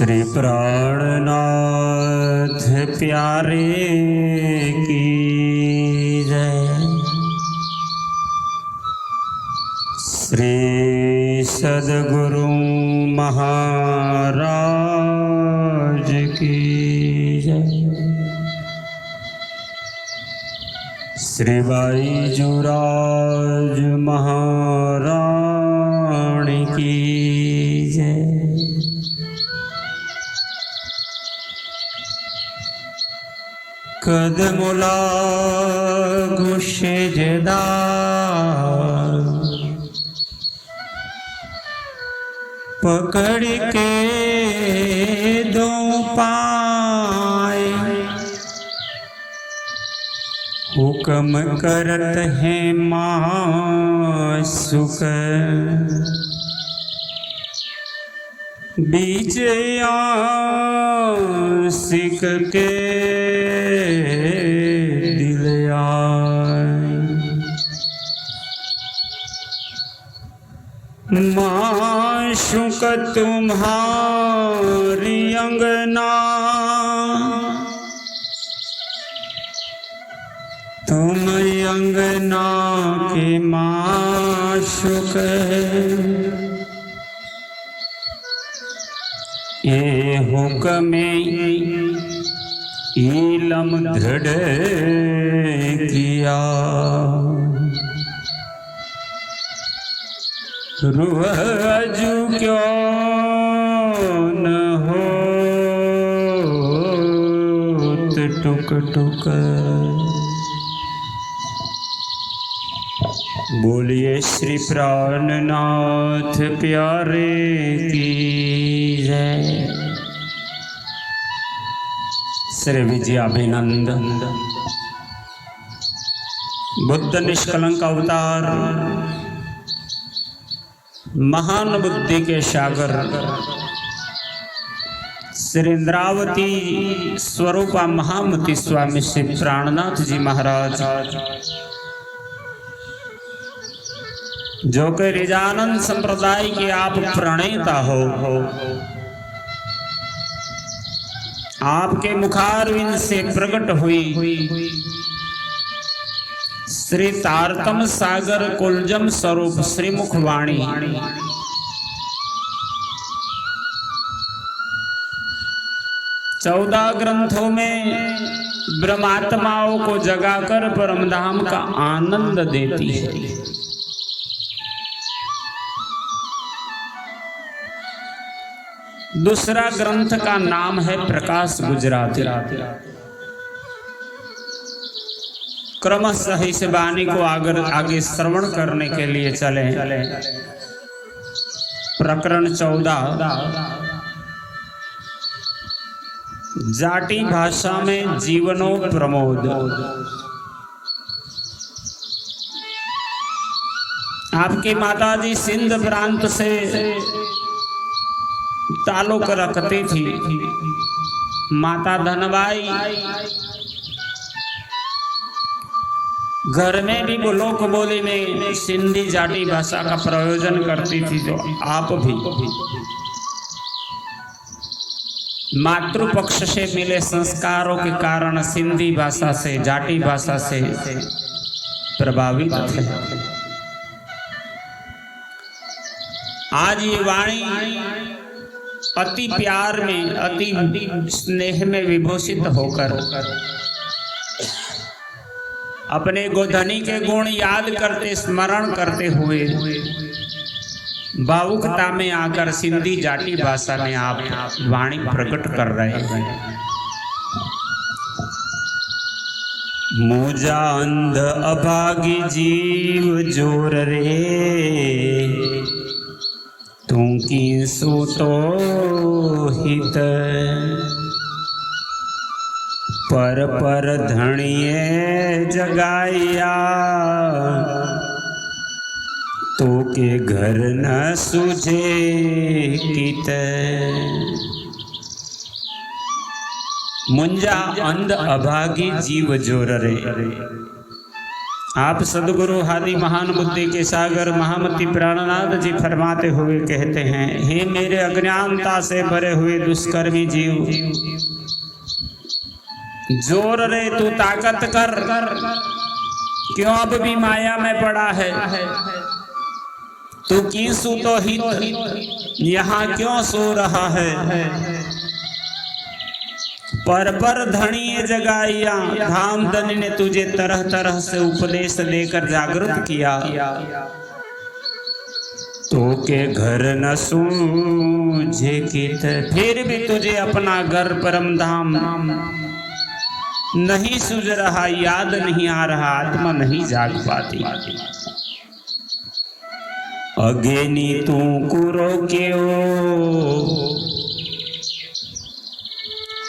श्री प्राणनाथ प्यारे की जय। श्री सद्गुरु महाराज की जय। श्री बाईजूराज महाराणी की जय। कदमुला गुशेदार पकड़ के दो पाए, हुक्म करत है मासुक बीच आशिक के दिल आए। माशुक तुम्हारी अंगना, तुम अंगना के माशुक। ये हुक्म इलम दृढ़ किया, रुअजू क्यों न हो टुक टुक। बोलिए श्री प्राणनाथ प्यारे की जय। श्री विजयाभिनंद बुद्ध निष्कलंक अवतार, महान बुद्धि के सागर श्री इंद्रावती स्वरूपा महामती स्वामी श्री प्राणनाथ जी महाराज, जो कि रिजानंद संप्रदाय के आप प्रणेता हो, आपके मुखारविंद से प्रकट हुई श्री तारतम सागर कुलजम स्वरूप श्री मुखवाणी, चौदह ग्रंथों में ब्रह्मात्माओं को जगाकर परमधाम का आनंद देती है। दूसरा ग्रंथ का नाम है प्रकाश गुजराती। क्रमशः इस वाणी को आगे श्रवण करने के लिए चले। प्रकरण 14 जाटी भाषा में जीवनो प्रमोद। आपकी माताजी सिंध प्रांत से ताल्लुक रखती थी। माता धनबाई घर में भी लोक बोली में सिंधी जाटी भाषा का प्रयोजन करती थी, जो आप भी मातृपक्ष से मिले संस्कारों के कारण सिंधी भाषा से, जाटी भाषा से प्रभावित थे। आज ये वाणी अति प्यार में, अति स्नेह में विभूषित होकर अपने गोधनी के गुण याद करते, स्मरण करते हुए भावुकता में आकर सिंधी जाटी भाषा में आप वाणी प्रकट कर रहे हैं। मुझा अंध अभागी जीव जोर रे, तू की सूतो हित। पर धनिये जगाया, तो के घर न सूझे कित। मुंजा अंध अभागी जीव जोर रे, आप सदगुरु आदि महान बुद्धि के सागर महामती प्राणनाथ जी फरमाते हुए कहते हैं, हे मेरे अज्ञानता से भरे हुए दुष्कर्मी जीव, जोर रे तू ताकत कर, क्यों अब भी माया में पड़ा है? तू कीसु तो हित यहाँ क्यों सो रहा है? पर धनी जगाइया, धामधनी ने तुझे तरह तरह से उपदेश देकर जागृत किया, तो के घर न सूझे कित, फिर भी तुझे अपना घर परम धाम नहीं सूझ रहा, याद नहीं आ रहा, आत्मा नहीं जाग पाती। अगेनी तू कुरो क्यों,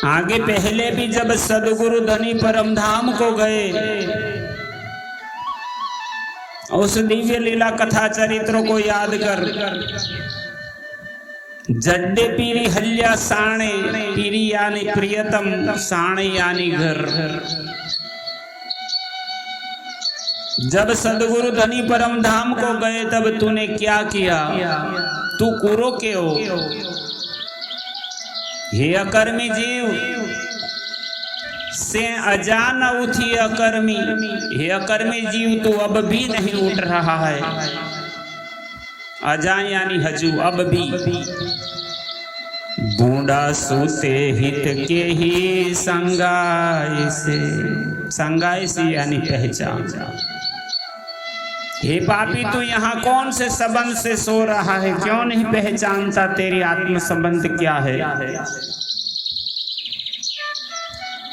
आगे पहले भी जब सदगुरु धनी परम धाम को गए, उस दिव्य लीला कथा चरित्रों को याद कर, जड्डे पीरी हल्या साणे, पीरी यानी प्रियतम, साणे यानी घर। जब सदगुरु धनी परम धाम को गए तब तूने क्या किया? तू कुरो के हो, हे अकर्मी जीव, से अजान उठी अकर्मी, हे अकर्मी जीव तू अब भी नहीं उठ रहा है। अजान यानी हजू, अब भी। बूढ़ा सूते हित के ही संगाई से, संगाई से यानी पहचान। हे पापी तू यहाँ कौन से संबंध से सो रहा है? क्यों नहीं पहचानता तेरी आत्म संबंध क्या है?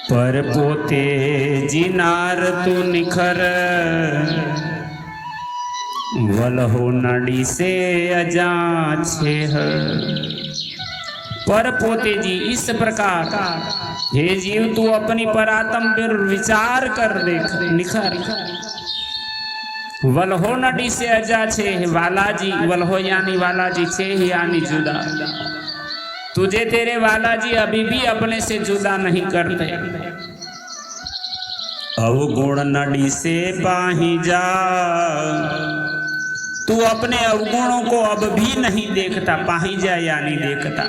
पर पोते जिनार तू निखर, वलहो नडी से अजाछे है। पर पोते जी, इस प्रकार हे जीव तू अपनी परात्म पर विचार कर देख, निखर। वलहो नडी से अजा छे, वालाजी, वलहो यानी वालाजी, छे यानी जुदा। तुझे तेरे वालाजी अभी भी अपने से जुदा नहीं करते। अवगुण नडी से पाही जा, तू अपने अवगुणों को अब भी नहीं देखता, पाही जा यानी देखता।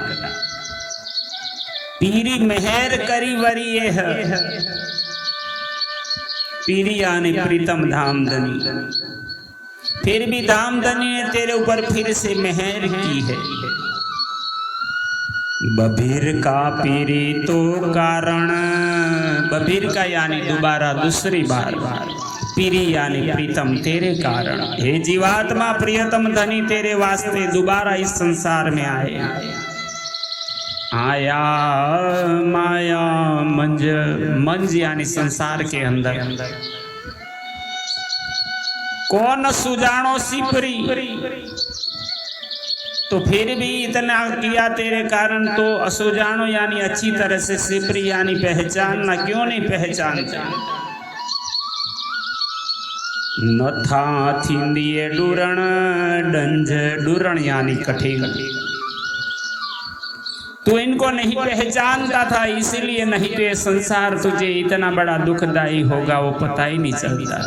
पीरी मेहर करी वरी है, पीरी यानी प्रीतम धामधनी, फिर भी धामधनी ने तेरे ऊपर फिर से मेहर की है। बबीर का पीरी तो कारण, बबीर का यानी दोबारा, दूसरी बार, पीरी यानी प्रीतम तेरे कारण। हे जीवात्मा, प्रियतम धनी तेरे वास्ते दोबारा इस संसार में आए। आया माया मंज, मंज यानी संसार के अंदर। कौन सुजानो सिपरी, तो फिर भी इतना किया तेरे कारण, तो असुजानो यानी अच्छी तरह से, सिपरी यानी पहचानना, क्यों नहीं पहचानता? नथा थिंदिए डूरण डंज, डूरण यानी कठिन। तू इनको नहीं पहचानता था, इसीलिए नहीं तो ये संसार तुझे इतना बड़ा दुखदाई होगा वो पता ही नहीं चलता।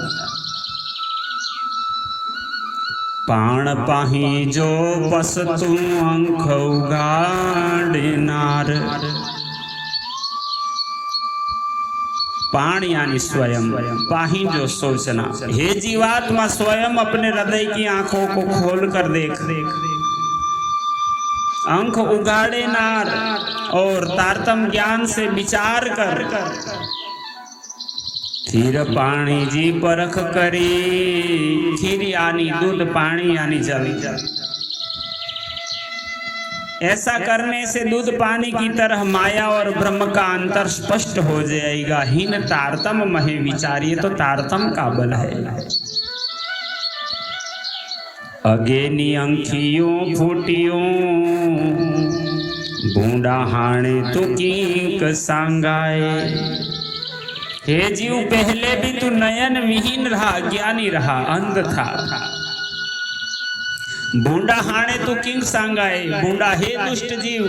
पाण पाही जो पस तू अंख उगाड़नार, पाण यानी स्वयं, पाही जो सोचना। हे जीवात्मा, स्वयं अपने हृदय की आंखों को खोल कर देख, अंक उगाड़े नार, और तारतम ज्ञान से विचार कर। खीर पानी जी परख करी, खीर यानी दूध, पानी यानी जल। ऐसा करने से दूध पानी की तरह माया और ब्रह्म का अंतर स्पष्ट हो जाएगा। हीन तारतम महे विचारिए, तो तारतम का बल है। अगेनी अंखियों फूटियों, बूढ़ा हाणे तो कीक सांगाए। हे जीव, पहले भी तू नयन विहीन रहा, ज्ञानी रहा, अंध था। बूढ़ा हाणे तू किंग सांगाए, बूढ़ा हे दुष्ट जीव,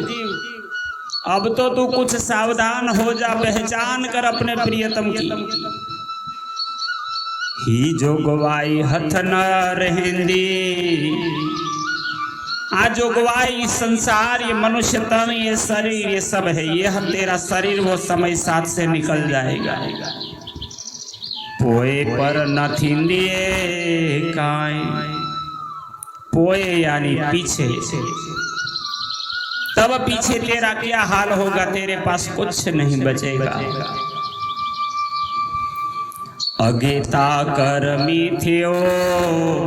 अब तो तू कुछ सावधान हो जा, पहचान कर अपने प्रियतम की। ही जोगवाई हथ न रहेंदी। आ जोगवाई संसार, ये मनुष्य तन, ये शरीर, ये सब है, ये हम तेरा शरीर वो समय साथ से निकल जाएगा। पोए पर न थींदिए काई, पोए यानी पीछे, तब पीछे तेरा क्या हाल होगा, तेरे पास कुछ नहीं बचेगा। अगेता करमी थियो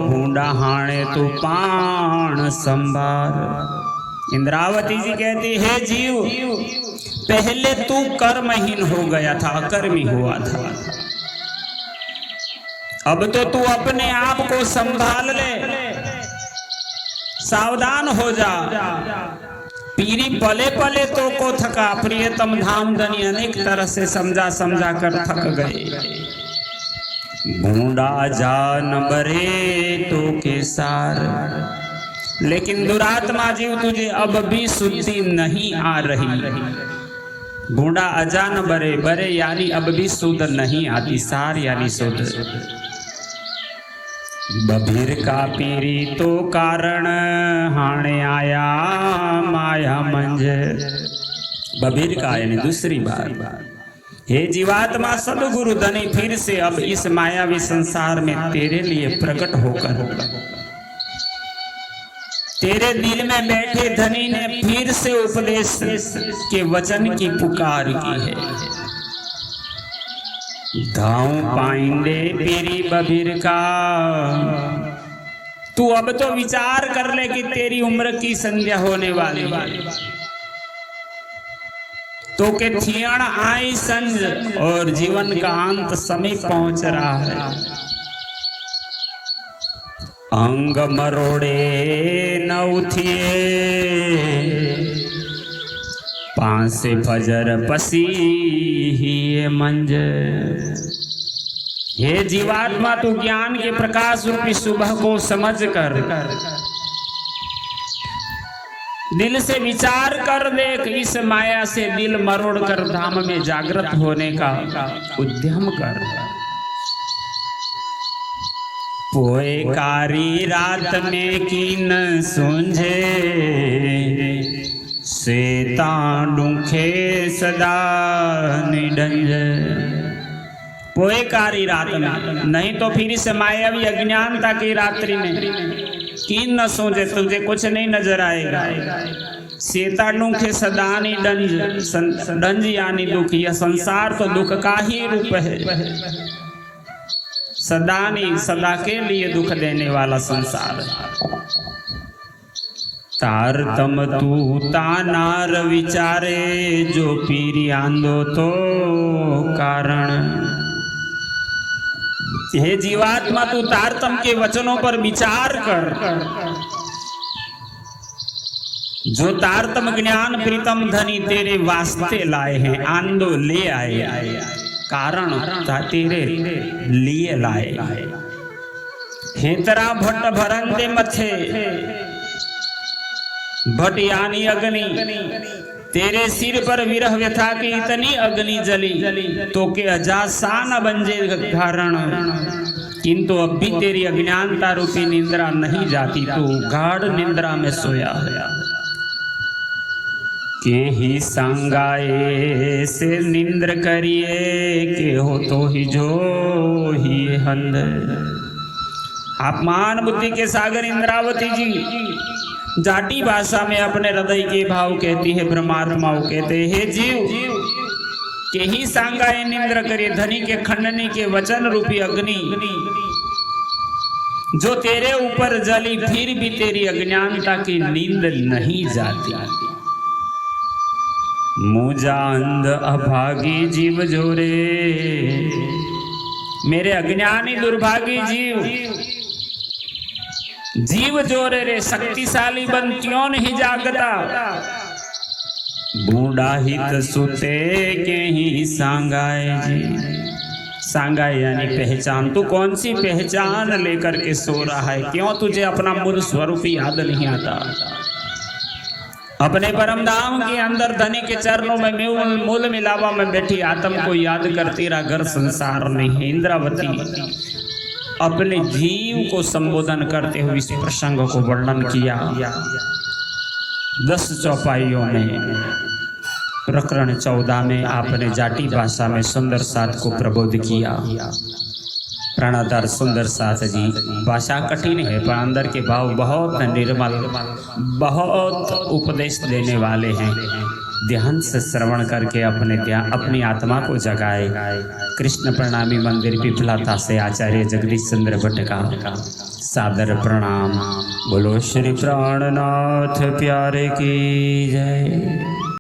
भूडा हाणे तू पाण संभार। इंद्रावती जी कहती है जीव, पहले तू कर्महीन हो गया था, अकर्मी हुआ था, अब तो तू अपने आप को संभाल ले, सावधान हो जा। पीरी पले पले तो को थका, प्रियतम धाम धनी अनेक तरह से समझा समझा कर थक गए। भूडा जान बरे तो के सार, लेकिन दुरात्मा जीव तुझे अब भी शुद्धि नहीं आ रही। भूडा अजान बरे, बरे यानी अब भी शुद्ध नहीं आती, सार यानी शुद्ध। बभीर का पीरी तो कारण हाणे आया माया मंज। बभीर का यानी दूसरी बार, हे जीवात्मा सदगुरु धनी फिर से अब इस मायावी संसार में तेरे लिए प्रकट होकर, तेरे दिल में बैठे धनी ने फिर से उपदेश के वचन की पुकार की है। धाऊ पाइंदे पीरी बभीर का, तू अब तो विचार कर ले कि तेरी उम्र की संध्या होने वाली है, तो के थियण आई संज और जीवन का अंत समय पहुंच रहा है। अंग मरोड़े न उठिए पांसे फजर पसी ही मंज। हे जीवात्मा, तू ज्ञान के प्रकाश रूपी सुबह को समझ कर दिल से विचार कर देख, इस माया से दिल मरोड़ कर धाम में जागृत होने का उद्यम कर। पोए कारी रात में कीन सूंझे, सेता डूखे सदा निडंज। पोए कारी रात में, नहीं तो फिर इस मायावी अज्ञानता की रात्रि में कीन न सोचे, तुझे कुछ नहीं नजर आएगा। सेता डूखे सदानी डंज, डंज यानी दुख, यह संसार तो दुख का ही रूप है। सदानी सदा के लिए दुख देने वाला संसार। तारतम तू तानार विचारे, जो पीरी आंदो तो कारण। हे जीवात्मा, तू तारतम के वचनों पर विचार कर, जो तारतम ज्ञान प्रीतम धनी तेरे वास्ते लाए हैं, आंदो ले आए, कारण तेरे लिए लाए। हेतरा भट्ट भरंदे मथे, भट यानी अग्नि, तेरे सिर पर विरह व्यथा की इतनी अग्नि जली, तो के अजासान बंजे धारण। किंतु अब भी तेरी अज्ञानता रूपी निंद्रा नहीं जाती, तू गाढ़ निंद्रा में सोया है। के ही संगाए से निंद्र करिए, के हो तो ही जो ही हंद। आप मान बुद्धि के सागर इंद्रावती जी जाटी भाषा में अपने हृदय के भाव कहती है, ब्रह्मात्माओं कहते हे जीव, के ही सांगाए निंद्र करिए, धनी के खंडनी के वचन रूपी अग्नि जो तेरे ऊपर जली, फिर भी तेरी अज्ञानता की नींद नहीं जाती। मुझा अंध अभागी जीव जोरे, मेरे अज्ञानी दुर्भागी जीव जोरे रे, शक्तिशाली बन क्यों नहीं जागता। बूढ़ा हित सुते के ही सांगाए जी, सांगाए यानी पहचान। तू कौन सी पहचान लेकर के सो रहा है? क्यों तुझे अपना मूल स्वरूप याद नहीं आता? अपने परम धाम के अंदर धनी के चरणों में मूल मिलावा में बैठी आत्म को याद कर, तेरा घर संसार नहीं है। इंद्रावती अपने जीव को संबोधन करते हुए इस प्रसंग को वर्णन किया। 10 चौपाइयों में प्रकरण 14 में आपने जाटी भाषा में सुंदर साथ को प्रबोध किया। प्राणाधार सुंदर साथ जी, भाषा कठिन है पर अंदर के भाव बहुत निर्मल, बहुत उपदेश देने वाले हैं। ध्यान से श्रवण करके अपनी आत्मा को जगाए। कृष्ण प्रणामी मंदिर पिपलाता से आचार्य जगदीश चंद्र भट्ट का सादर प्रणाम। बोलो श्री प्राणनाथ प्यारे की जय।